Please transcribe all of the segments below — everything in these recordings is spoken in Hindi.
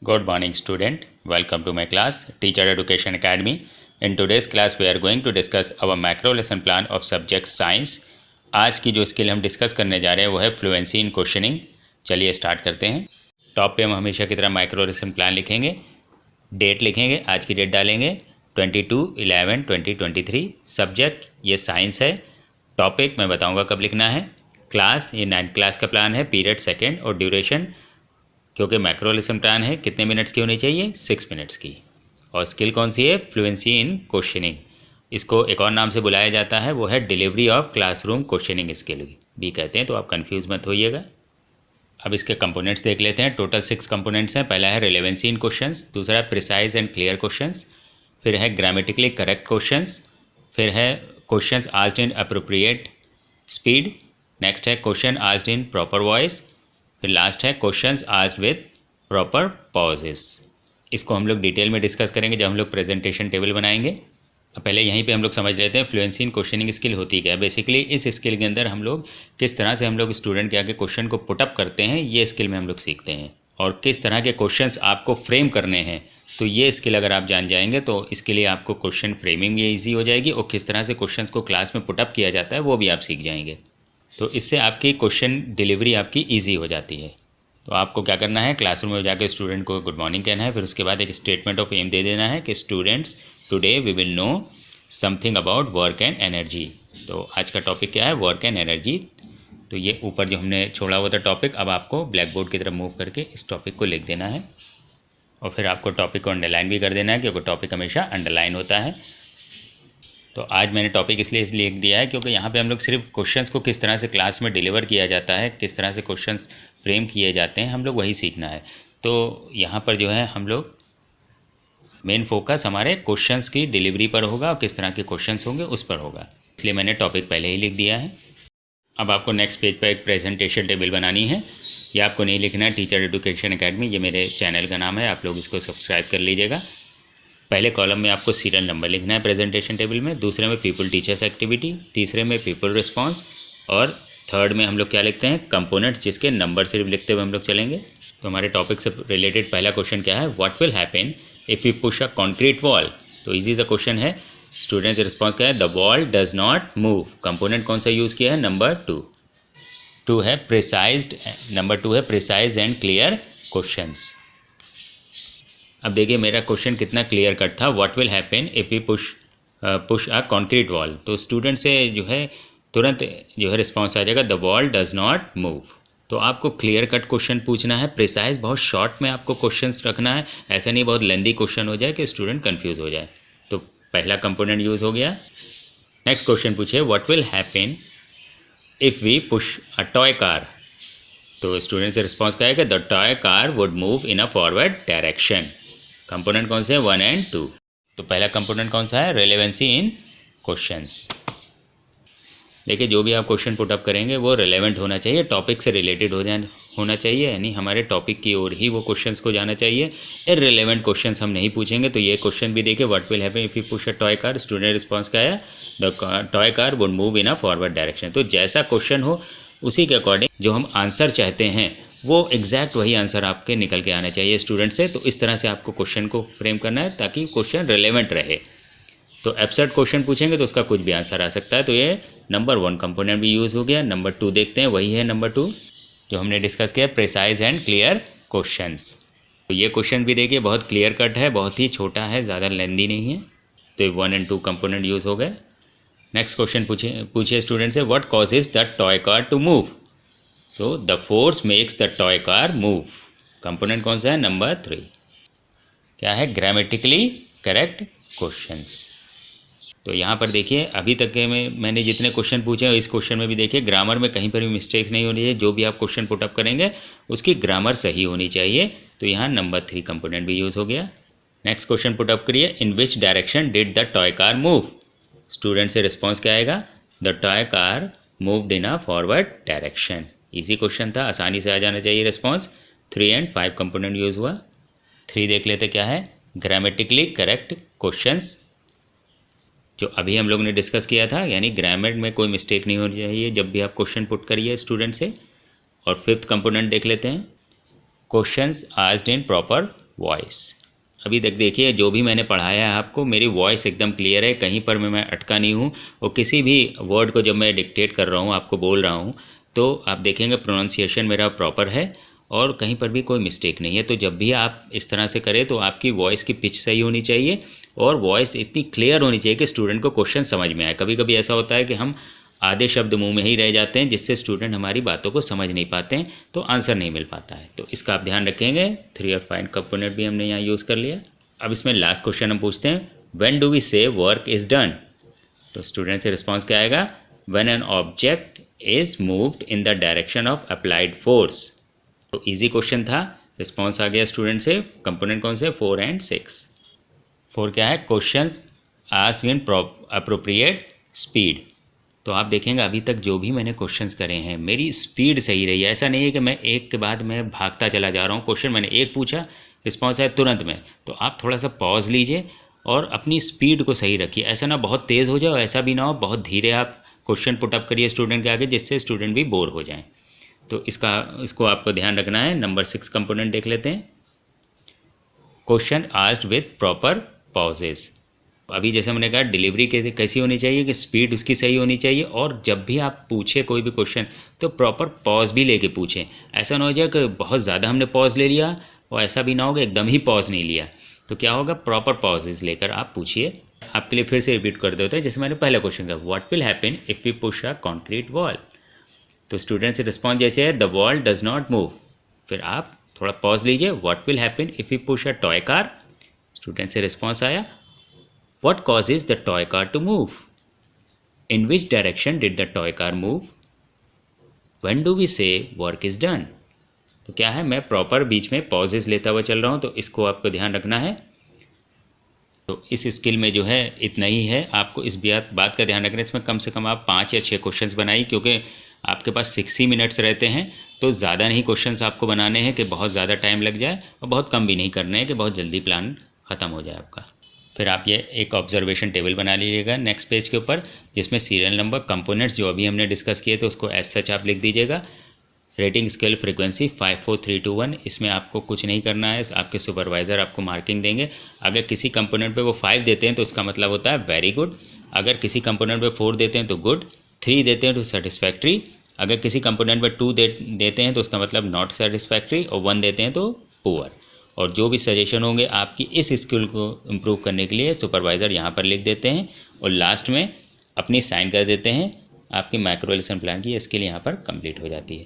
Good morning student, welcome to my class Teacher Education Academy. In today's class we are going to discuss our macro lesson plan of subject science. आज की जो स्किल हम डिस्कस करने जा रहे हैं वो है फ्लुएंसी इन क्वेश्चनिंग। चलिए स्टार्ट करते हैं। टॉप पे हम हमेशा की तरह माइक्रो लेसन प्लान लिखेंगे, डेट लिखेंगे, आज की डेट डालेंगे 22/11/2023। सब्जेक्ट ये साइंस है। टॉपिक मैं बताऊंगा कब लिखना है। क्लास ये 9th क्लास का प्लान है, पीरियड सेकेंड और ड्यूरेशन क्योंकि मैक्रो लेसन प्लान है कितने मिनट्स की होनी चाहिए 6 मिनट्स की। और स्किल कौन सी है, फ्लुएंसी इन क्वेश्चनिंग। इसको एक और नाम से बुलाया जाता है वो है delivery of classroom questioning skill भी कहते हैं, तो आप कंफ्यूज मत होइएगा। अब इसके कंपोनेंट्स देख लेते हैं। टोटल 6 कंपोनेंट्स हैं। पहला है रिलेवेंसी इन क्वेश्चंस, दूसरा है प्रिसाइज एंड क्लियर क्वेश्चंस, फिर है ग्रामेटिकली करेक्ट क्वेश्चंस, फिर है questions asked in appropriate speed, next है question asked in proper voice, फिर लास्ट है questions asked with proper pauses. इसको हम लोग डिटेल में डिस्कस करेंगे जब हम लोग प्रेजेंटेशन टेबल बनाएंगे। अब पहले यहीं पे हम लोग समझ लेते हैं फ्लुएंसी इन क्वेश्चनिंग स्किल होती क्या है। बेसिकली इस स्किल के अंदर हम लोग किस तरह से हम लोग स्टूडेंट के आगे क्वेश्चन को पुटअप करते हैं, ये स्किल में हम लोग सीखते हैं। और किस तरह के क्वेश्चंस आपको फ्रेम करने हैं, तो ये स्किल अगर आप जान जाएंगे तो इसके लिए आपको क्वेश्चन फ्रेमिंग भी ईजी हो जाएगी और किस तरह से क्वेश्चंस को क्लास में पुटअप किया जाता है वो भी आप सीख जाएंगे। तो इससे आपकी क्वेश्चन डिलीवरी आपकी ईजी हो जाती है। तो आपको क्या करना है, क्लासरूम में जाकर स्टूडेंट को गुड मॉर्निंग कहना है, फिर उसके बाद एक स्टेटमेंट ऑफ एम दे देना है कि students today we will know something about work and energy. तो आज का टॉपिक क्या है, वर्क एंड एनर्जी। तो ये ऊपर जो हमने छोड़ा हुआ था टॉपिक, अब आपको ब्लैक बोर्ड की तरफ मूव करके इस टॉपिक को लिख देना है और फिर आपको टॉपिक को अंडरलाइन भी कर देना है क्योंकि टॉपिक हमेशा अंडरलाइन होता है। तो आज मैंने टॉपिक इसलिए लिख दिया है क्योंकि यहाँ पे हम लोग सिर्फ क्वेश्चंस को किस तरह से क्लास में डिलीवर किया जाता है, किस तरह से क्वेश्चंस फ्रेम किए जाते हैं, हम लोग वही सीखना है। तो यहाँ पर जो है हम लोग मेन फोकस हमारे क्वेश्चंस की डिलीवरी पर होगा और किस तरह के क्वेश्चंस होंगे उस पर होगा, इसलिए मैंने टॉपिक पहले ही लिख दिया है। अब आपको नेक्स्ट पेज पर एक प्रेजेंटेशन टेबल बनानी है। ये आपको नहीं लिखना है, टीचर एजुकेशन अकेडमी ये मेरे चैनल का नाम है, आप लोग इसको सब्सक्राइब कर लीजिएगा। पहले कॉलम में आपको सीरियल नंबर लिखना है प्रेजेंटेशन टेबल में, दूसरे में पीपल टीचर्स एक्टिविटी, तीसरे में पीपल रिस्पांस और थर्ड में हम लोग क्या लिखते हैं, कंपोनेंट्स, जिसके नंबर सिर्फ लिखते हुए हम लोग चलेंगे। तो हमारे टॉपिक से रिलेटेड पहला क्वेश्चन क्या है, what will happen if you push a concrete wall. तो इजी सा क्वेश्चन है। स्टूडेंट्स रिस्पॉन्स क्या है, the wall does not move. Component कौन सा यूज़ किया है, नंबर 2 है प्रिसाइज्ड, नंबर 2 है प्रिसाइज एंड क्लियर क्वेश्चंस। अब देखिए मेरा क्वेश्चन कितना क्लियर कट था, what will happen if you push a concrete wall. तो स्टूडेंट से जो है तुरंत जो है रिस्पॉन्स आ जाएगा, the wall does not move. तो आपको क्लियर कट क्वेश्चन पूछना है, प्रिसाइज बहुत शॉर्ट में आपको क्वेश्चंस रखना है, ऐसा नहीं बहुत लेंदी क्वेश्चन हो जाए कि स्टूडेंट कन्फ्यूज़ हो जाए। तो पहला कंपोनेंट यूज़ हो गया। नेक्स्ट क्वेश्चन पूछिए, what will happen if we push a toy car. तो स्टूडेंट से रिस्पॉन्स क्या है, the toy car would move in a forward direction. Component कौन से हैं, 1 और 2। तो पहला कंपोनेंट कौन सा है, रिलेवेंसी इन क्वेश्चंस। देखिए जो भी आप क्वेश्चन पुटअप करेंगे वो रिलेवेंट होना चाहिए, टॉपिक से रिलेटेड होना चाहिए, यानी हमारे टॉपिक की ओर ही वो क्वेश्चंस को जाना चाहिए। इररिलेवेंट क्वेश्चंस हम नहीं पूछेंगे। तो ये क्वेश्चन भी देखिए, what will happen if you push a toy car. Student response क्या है, the toy car would move in a forward direction. तो जैसा क्वेश्चन हो उसी के अकॉर्डिंग जो हम आंसर चाहते हैं वो एग्जैक्ट वही आंसर आपके निकल के आना चाहिए स्टूडेंट से। तो इस तरह से आपको क्वेश्चन को फ्रेम करना है ताकि क्वेश्चन रिलेवेंट रहे। तो एब्सर्ड क्वेश्चन पूछेंगे तो उसका कुछ भी आंसर आ सकता है। तो ये नंबर 1 कंपोनेंट भी यूज़ हो गया। नंबर 2 देखते हैं, वही है नंबर 2 जो हमने डिस्कस किया, प्रिसाइज एंड क्लियर क्वेश्चंस। तो ये क्वेश्चन भी देखिए बहुत क्लियर कट है, बहुत ही छोटा है, ज़्यादा लेंदी नहीं है। तो 1 और 2 कंपोनेंट यूज़ हो गए। नेक्स्ट क्वेश्चन पूछिए स्टूडेंट से, what causes the toy car to move. So the force makes the toy car move. Component कौन सा है, नंबर 3 क्या है, ग्रामेटिकली करेक्ट क्वेश्चंस। तो यहाँ पर देखिए अभी तक के मैंने जितने क्वेश्चन पूछे हैं इस क्वेश्चन में भी देखिए ग्रामर में कहीं पर भी मिस्टेक्स नहीं होनी चाहिए। जो भी आप क्वेश्चन पुटअप करेंगे उसकी ग्रामर सही होनी चाहिए। तो यहाँ नंबर 3 कंपोनेंट भी यूज़ हो गया। नेक्स्ट क्वेश्चन पुटअप करिए, in which direction did the toy car move. Student से रिस्पॉन्स क्या आएगा, the toy car moved in a forward direction. Easy question था, आसानी से आ जाना चाहिए रिस्पॉन्स। 3 और 5 कंपोनेंट यूज़ हुआ। 3 देख लेते क्या है, ग्रामेटिकली करेक्ट क्वेश्चंस, जो अभी हम लोग ने डिस्कस किया था, यानी ग्रामर में कोई मिस्टेक नहीं होनी चाहिए जब भी आप क्वेश्चन पुट करिए स्टूडेंट से। और 5th कंपोनेंट देख लेते हैं, questions asked in proper voice. अभी तक देखिए जो भी मैंने पढ़ाया है आपको, मेरी वॉइस एकदम क्लियर है, कहीं पर मैं अटका नहीं हूँ। और किसी भी वर्ड को जब मैं डिक्टेट कर रहा हूँ, आपको बोल रहा हूँ, तो आप देखेंगे प्रोनाउंसिएशन मेरा प्रॉपर है और कहीं पर भी कोई मिस्टेक नहीं है। तो जब भी आप इस तरह से करें तो आपकी वॉइस की पिच सही होनी चाहिए और वॉइस इतनी क्लियर होनी चाहिए कि स्टूडेंट को क्वेश्चन समझ में आए। कभी कभी ऐसा होता है कि हम आधे शब्द मुंह में ही रह जाते हैं, जिससे स्टूडेंट हमारी बातों को समझ नहीं पाते हैं, तो आंसर नहीं मिल पाता है। तो इसका आप ध्यान रखेंगे। 3 और 5 कंपोनेंट भी हमने यहाँ यूज़ कर लिया। अब इसमें लास्ट क्वेश्चन हम पूछते हैं, व्हेन डू वी से वर्क इज़ डन। तो स्टूडेंट से रिस्पॉन्स क्या आएगा, when an object is moved in the direction of applied force. तो इजी क्वेश्चन था, रिस्पॉन्स आ गया स्टूडेंट से। कंपोनेंट कौन से, 4 और 6। 4 क्या है, questions asked in appropriate speed. तो आप देखेंगे अभी तक जो भी मैंने क्वेश्चंस करे हैं, मेरी स्पीड सही रही है। ऐसा नहीं है कि मैं एक के बाद मैं भागता चला जा रहा हूँ। क्वेश्चन मैंने एक पूछा, रिस्पॉन्स आया तुरंत में। तो आप थोड़ा सा पॉज लीजिए और अपनी स्पीड को सही रखिए। ऐसा ना बहुत तेज़ हो जाए और ऐसा भी ना हो बहुत धीरे आप क्वेश्चन पुटअप करिए स्टूडेंट के आगे, जिससे स्टूडेंट भी बोर हो जाएँ। तो इसको आपको ध्यान रखना है। नंबर 6 कंपोनेंट देख लेते हैं, question asked with proper pauses. अभी जैसे मैंने कहा डिलीवरी कैसी होनी चाहिए कि स्पीड उसकी सही होनी चाहिए, और जब भी आप पूछे कोई भी क्वेश्चन तो प्रॉपर पॉज भी लेके पूछें। ऐसा ना हो जाए कि बहुत ज़्यादा हमने पॉज ले लिया और ऐसा भी ना हो कि एकदम ही पॉज नहीं लिया। तो क्या होगा, प्रॉपर पॉजेज लेकर आप पूछिए। आपके लिए फिर से रिपीट कर देते हैं, जैसे मैंने पहला क्वेश्चन कहा, what will happen if we push a concrete wall. तो स्टूडेंट से रिस्पॉन्स जैसे है, the wall does not move. फिर आप थोड़ा पॉज लीजिए, what will happen if we push a toy car. Student से रिस्पॉन्स आया, what causes the toy car to move? In which direction did the toy car move? When do we say work is done? तो क्या है, मैं प्रॉपर बीच में पॉजेज लेता हुआ चल रहा हूँ, तो इसको आपको ध्यान रखना है। तो इस स्किल में जो है इतना ही है। आपको इस बात का ध्यान रखना है, इसमें कम से कम आप 5 या 6 क्वेश्चंस बनाइए, क्योंकि आपके पास 6 ही मिनट्स रहते हैं। तो ज़्यादा नहीं क्वेश्चंस आपको बनाने हैं कि बहुत ज़्यादा टाइम लग जाए, और बहुत कम भी नहीं करने हैं कि बहुत जल्दी प्लान ख़त्म हो जाए आपका। फिर आप ये एक ऑब्जर्वेशन टेबल बना लीजिएगा नेक्स्ट पेज के ऊपर, जिसमें सीरियल नंबर, कंपोनेंट्स जो अभी हमने डिस्कस किए थे उसको एज सच आप लिख दीजिएगा। Rating scale frequency 5 4 3 2 1। इसमें आपको कुछ नहीं करना है, आपके सुपरवाइज़र आपको मार्किंग देंगे। अगर किसी कंपोनेंट पे वो 5 देते हैं तो उसका मतलब होता है वेरी गुड। अगर किसी कंपोनेंट पे 4 देते हैं तो गुड, 3 देते हैं तो सेटिस्फैक्ट्री। अगर किसी कंपोनेंट पे 2 देते हैं तो उसका मतलब नॉट सेटिस्फैक्ट्री, और 1 देते हैं तो पुअर। और जो भी सजेशन होंगे आपकी इस स्किल को इम्प्रूव करने के लिए सुपरवाइज़र यहाँ पर लिख देते हैं, और लास्ट में अपनी साइन कर देते हैं। आपकी माइक्रो लेसन प्लान की स्किल यहाँ पर कंप्लीट हो जाती है।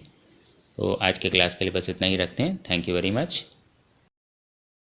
तो आज के क्लास के लिए बस इतना ही रखते हैं। Thank you very much.